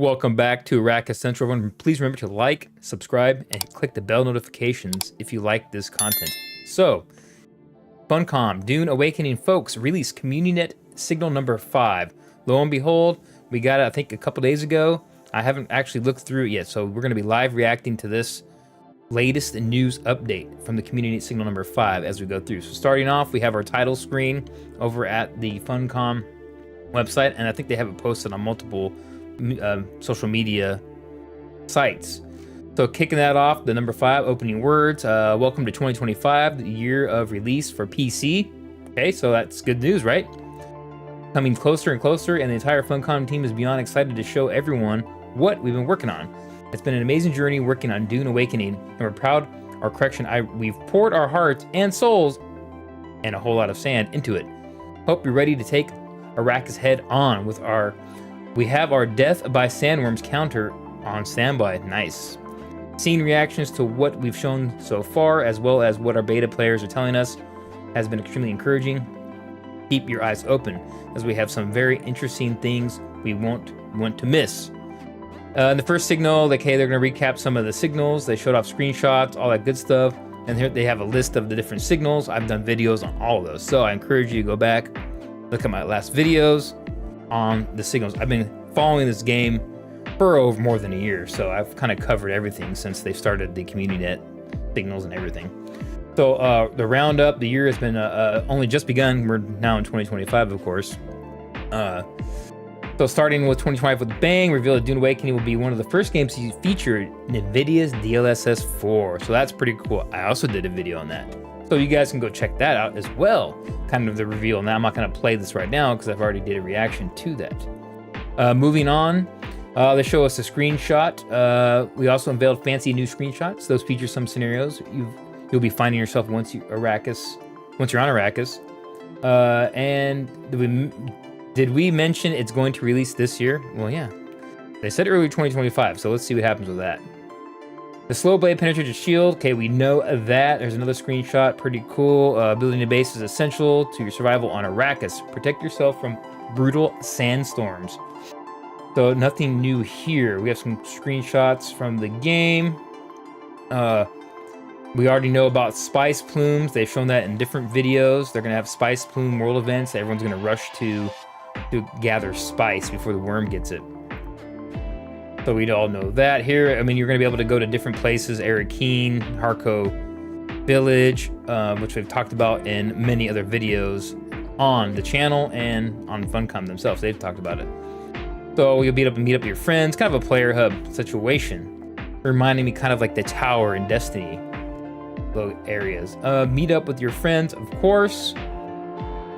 Welcome back to Arrakis Central. Everyone, please remember to like, subscribe, and click the bell notifications if you like this content. So, funcom, Dune Awakening folks, released Communinet signal number 5. Lo and behold, we got it, I think, a couple days ago. I haven't actually looked through it yet, so we're going to be live reacting to this latest news update from the Communinet signal number 5 as we go through. So starting off, we have our title screen over at the funcom website, and I think they have it posted on multiple social media sites. So kicking that off, the number 5 opening words, welcome to 2025, the year of release for PC. Okay, so that's good news, right? Coming closer and closer, and the entire funcom team is beyond excited to show everyone what we've been working on. It's been an amazing journey working on Dune Awakening, and we're proud, we've poured our hearts and souls and a whole lot of sand into it. Hope you're ready to take Arrakis head on with we have our death by sandworms counter on standby. Nice. Seeing reactions to what we've shown so far, as well as what our beta players are telling us, has been extremely encouraging. Keep your eyes open, as we have some very interesting things we won't want to miss. In the first signal, they're going to recap some of the signals. They showed off screenshots, all that good stuff. And here they have a list of the different signals. I've done videos on all of those, so I encourage you to go back, look at my last videos on the signals. I've been following this game for over more than a year, so I've kind of covered everything since they started the Communinet signals and everything. So the roundup, the year has been only just begun. We're now in 2025, of course. So starting with 2025 with bang, revealed that Dune Awakening will be one of the first games to feature NVIDIA's DLSS 4. So that's pretty cool. I also did a video on that, so you guys can go check that out as well. Kind of the reveal. Now I'm not going to play this right now because I've already did a reaction to that. Moving on, they show us a screenshot. We also unveiled fancy new screenshots. Those feature some scenarios you'll be finding yourself once you're on Arrakis. And did we mention it's going to release this year? Well, yeah. They said early 2025, so let's see what happens with that. The slow blade penetrates your shield. Okay, we know that. There's another screenshot. Pretty cool. Building a base is essential to your survival on Arrakis. Protect yourself from brutal sandstorms. So nothing new here. We have some screenshots from the game. We already know about spice plumes. They've shown that in different videos. They're going to have spice plume world events. Everyone's going to rush to gather spice before the worm gets it. So we all know that here. I mean, you're going to be able to go to different places, Arrakis, Harco Village, which we've talked about in many other videos on the channel and on funcom themselves. They've talked about it. So you'll be able to meet up with your friends, kind of a player hub situation, reminding me kind of like the tower in Destiny areas. Meet up with your friends, of course.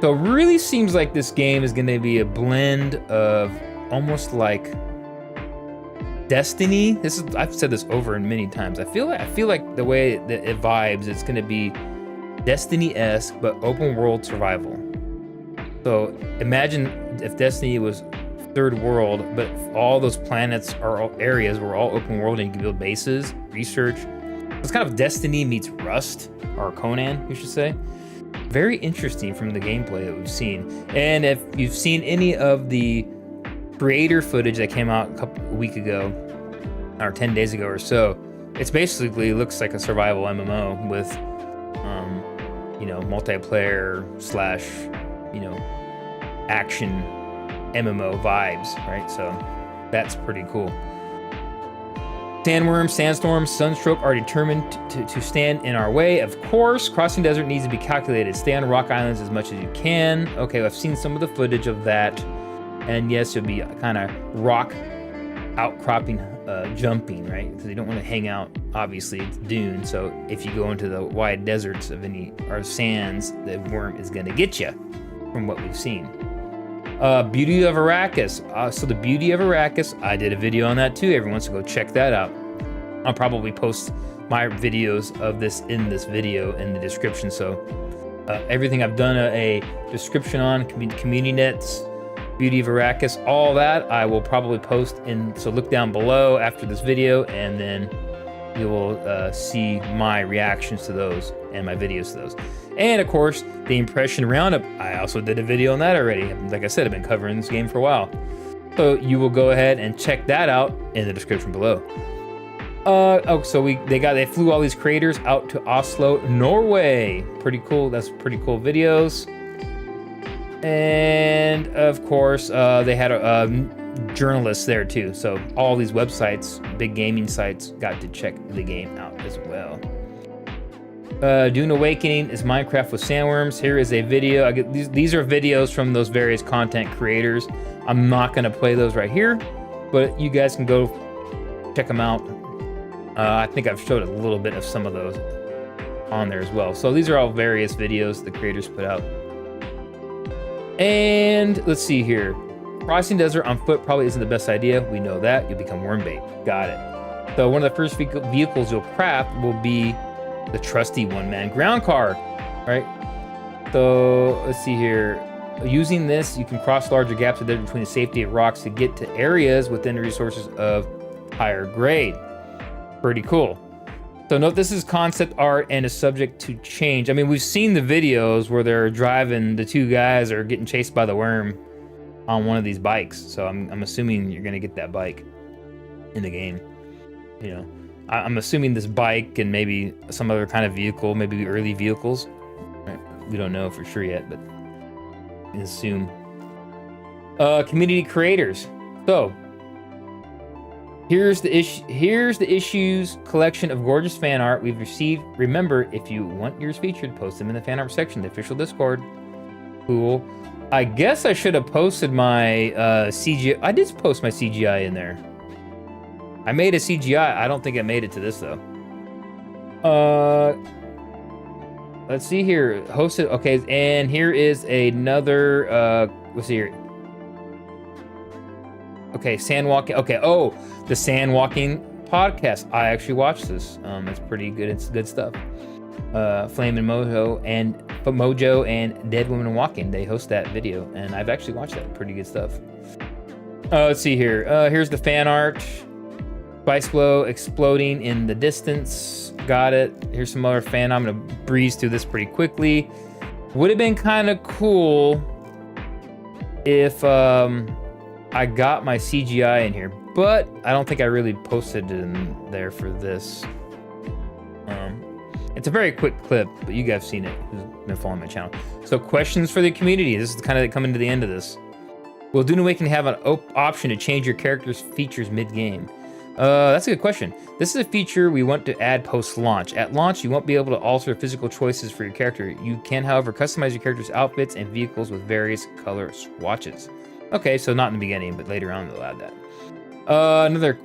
So it really seems like this game is going to be a blend of almost like Destiny. I've said this over and many times. I feel like the way that it vibes, it's going to be Destiny-esque but open world survival. So imagine if Destiny was third world, but all those planets or areas were all open world and you can build bases, research. It's kind of Destiny meets Rust, or Conan, you should say. Very interesting from the gameplay that we've seen. And if you've seen any of the creator footage that came out a week ago, or 10 days ago or so, it's basically looks like a survival MMO with, multiplayer / action MMO vibes, right? So that's pretty cool. Sandworms, sandstorms, sunstroke are determined to stand in our way. Of course, crossing desert needs to be calculated. Stay on rock islands as much as you can. Okay, I've seen some of the footage of that. And yes, it'll be kind of rock outcropping jumping, right? Because you don't want to hang out, obviously, it's Dune. So if you go into the wide deserts of or sands, the worm is going to get you from what we've seen. Beauty of Arrakis. So the beauty of Arrakis, I did a video on that too, everyone, so go check that out. I'll probably post my videos of this in this video in the description. So everything I've done a description on, Communet's Beauty of Arrakis, all that I will probably post in, so look down below after this video, and then you will see my reactions to those and my videos to those. And of course, the impression roundup, I also did a video on that already. Like I said, I've been covering this game for a while. So you will go ahead and check that out in the description below. So they flew all these creators out to Oslo, Norway. Pretty cool. That's pretty cool videos. And of course, they had journalists there too. So all these websites, big gaming sites, got to check the game out as well. Dune Awakening is Minecraft with sandworms. Here is a video. These are videos from those various content creators. I'm not gonna play those right here, but you guys can go check them out. I think I've showed a little bit of some of those on there as well. So these are all various videos the creators put out. And let's see here. Crossing desert on foot probably isn't the best idea. We know that. You'll become worm bait. Got it. So one of the first vehicles you'll craft will be the trusty one-man ground car, right? So let's see here. Using this, you can cross larger gaps between the safety of rocks to get to areas within the resources of higher grade. Pretty cool. So note this is concept art and is subject to change. I mean, we've seen the videos where they're driving, the two guys are getting chased by the worm on one of these bikes. So I'm assuming you're gonna get that bike in the game. You know, I'm assuming this bike and maybe some other kind of vehicle, maybe early vehicles. Right? We don't know for sure yet, but we can assume. Community creators. So here's the issues collection of gorgeous fan art we've received. Remember, if you want yours featured, post them in the fan art section, the official Discord. Cool. I guess I should have posted my CGI. I did post my CGI in there. I made a CGI. I don't think I made it to this though. Let's see here. Hosted. Okay, and here is another. Let's see here. Okay, sand walking. Okay, oh, the sand walking podcast. I actually watched this. It's pretty good. It's good stuff. Flame and Mojo and Dead Women Walking. They host that video, and I've actually watched that. Pretty good stuff. Let's see here. Here's the fan art. Spice Blow exploding in the distance. Got it. Here's some other fan. I'm gonna breeze through this pretty quickly. Would have been kind of cool if I got my CGI in here, but I don't think I really posted it in there for this. It's a very quick clip, but you guys have seen it who's been following my channel. So questions for the community. This is kind of coming to the end of this. Will Dune Awakening have an option to change your character's features mid-game? That's a good question. This is a feature we want to add post-launch. At launch, you won't be able to alter physical choices for your character. You can, however, customize your character's outfits and vehicles with various color swatches. Okay, so not in the beginning, but later on they'll add that. Another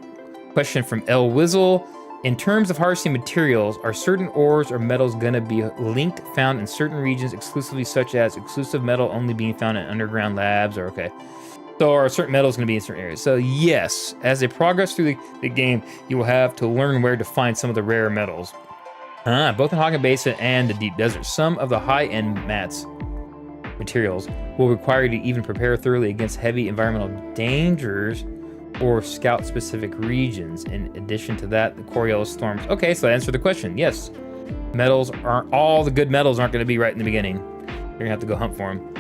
question from L Wizzle. In terms of harvesting materials, are certain ores or metals gonna be linked found in certain regions exclusively, such as exclusive metal only being found in underground labs, or okay. So are certain metals gonna be in certain areas? So yes, as they progress through the game, you will have to learn where to find some of the rare metals. Both in Hagen Basin and the Deep Desert. Some of the high-end materials will require you to even prepare thoroughly against heavy environmental dangers or scout specific regions. In addition to that, the Coriel storms. Okay, so answer the question. Yes, metals aren't, all the good metals aren't going to be right in the beginning. You're gonna have to go hunt for them.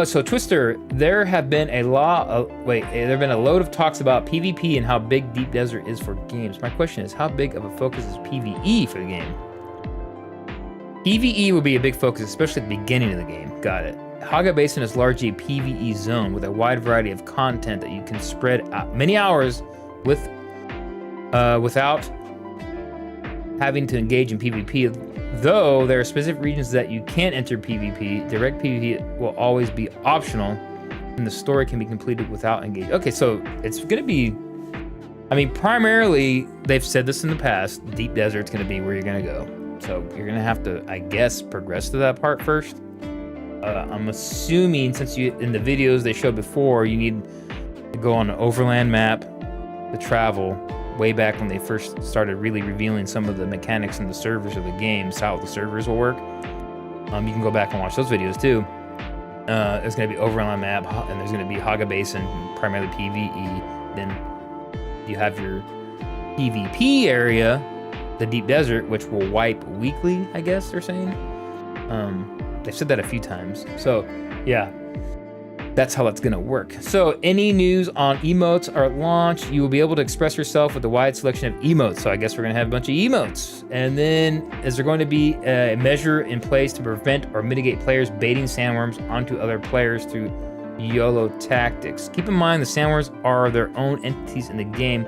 So Twister, there have been a load of talks about PvP and how big Deep Desert is for games. My question is, how big of a focus is PvE for the game? PvE will be a big focus, especially at the beginning of the game. Got it. Haga Basin is largely a PvE zone with a wide variety of content that you can spread out many hours with, without having to engage in PvP. Though there are specific regions that you can't enter PvP, direct PvP will always be optional, and the story can be completed without engaging. Okay, so it's gonna be, I mean, primarily, they've said this in the past, Deep Desert's gonna be where you're gonna go. So you're gonna have to, I guess, progress to that part first. I'm assuming, since in the videos they showed before, you need to go on an overland map to travel. Way back when they first started really revealing some of the mechanics and the servers of the games, how the servers will work. You can go back and watch those videos too. There's gonna be overland map, and there's gonna be Haga Basin, primarily PvE. Then you have your PvP area, the Deep Desert, which will wipe weekly, I guess they're saying. They've said that a few times. So, yeah. That's how that's gonna work. So any news on emotes are at launch, you will be able to express yourself with a wide selection of emotes. So I guess we're gonna have a bunch of emotes. And then is there going to be a measure in place to prevent or mitigate players baiting sandworms onto other players through YOLO tactics? Keep in mind the sandworms are their own entities in the game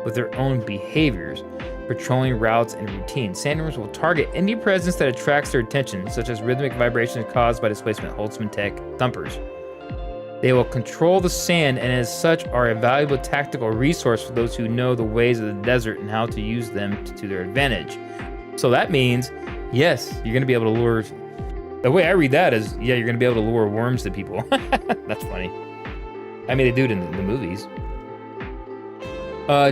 with their own behaviors, patrolling routes and routines. Sandworms will target any presence that attracts their attention, such as rhythmic vibrations caused by displacement, Holtzman tech, thumpers. They will control the sand and as such are a valuable tactical resource for those who know the ways of the desert and how to use them to their advantage. So that means, yes, you're gonna be able to lure, the way I read that is, yeah, you're gonna be able to lure worms to people. That's funny. I mean, they do it in the movies.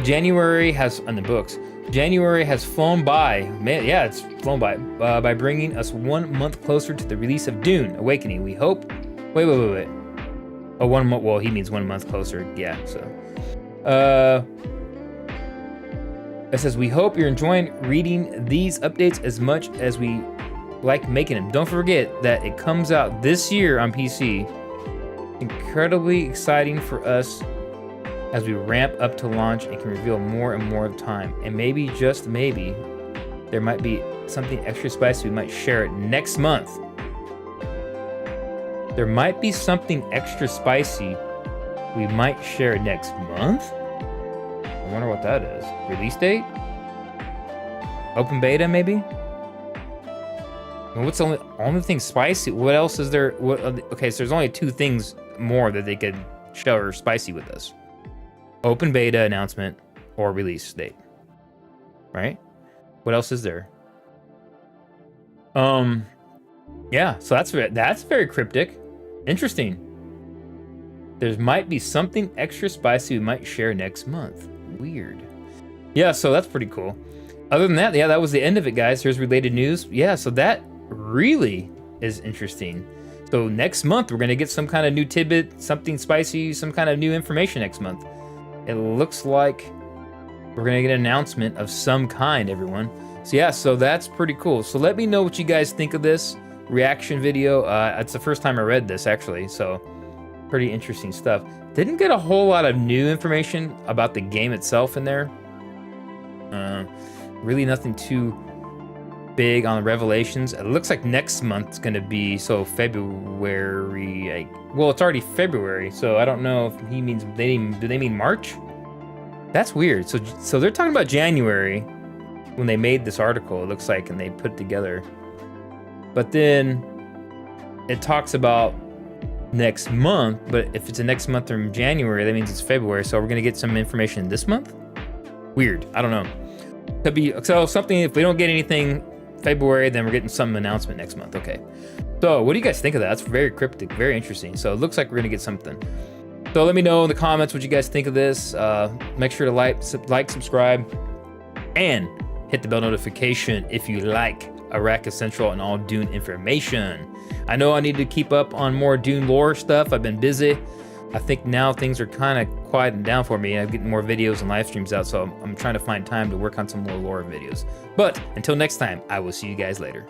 January has, in the books, January has flown by, man, yeah, it's flown by bringing us 1 month closer to the release of Dune, Awakening. We hope, wait. Oh, 1 month, well, he means 1 month closer, yeah, so. It says, we hope you're enjoying reading these updates as much as we like making them. Don't forget that it comes out this year on PC. Incredibly exciting for us as we ramp up to launch and can reveal more and more of time. And maybe, just maybe, there might be something extra spicy we might share it next month. There might be something extra spicy we might share next month? I wonder what that is. Release date? Open beta, maybe? And what's the only thing spicy? What else is there? Okay, so there's only 2 things more that they could share spicy with us. Open beta announcement or release date. Right? What else is there? Yeah, so that's very cryptic. Interesting. There might be something extra spicy we might share next month. Weird. Yeah, so that's pretty cool. Other than that, yeah, that was the end of it, guys. Here's related news. Yeah, so that really is interesting. So next month, we're going to get some kind of new tidbit, something spicy, some kind of new information next month. It looks like we're going to get an announcement of some kind, everyone. So yeah, so that's pretty cool. So let me know what you guys think of this reaction video. It's the first time I read this, actually, so pretty interesting stuff. Didn't get a whole lot of new information about the game itself in there. Really nothing too big on the revelations. It looks like next month's gonna be, so February, well, it's already February, so I don't know if he means, do they mean March? That's weird. So they're talking about January when they made this article, it looks like, and they put it together. But then it talks about next month, but if it's a next month from January, that means it's February, so we're gonna get some information this month? Weird, I don't know. Could be, so something, if we don't get anything February, then we're getting some announcement next month, okay. So what do you guys think of that? That's very cryptic, very interesting. So it looks like we're gonna get something. So let me know in the comments what you guys think of this. Make sure to like, subscribe, and hit the bell notification if you like Arrakis Central and all Dune information. I know I need to keep up on more Dune lore stuff. I've been busy. I think now things are kind of quieting down for me. I'm getting more videos and live streams out, so I'm trying to find time to work on some more lore videos. But until next time, I will see you guys later.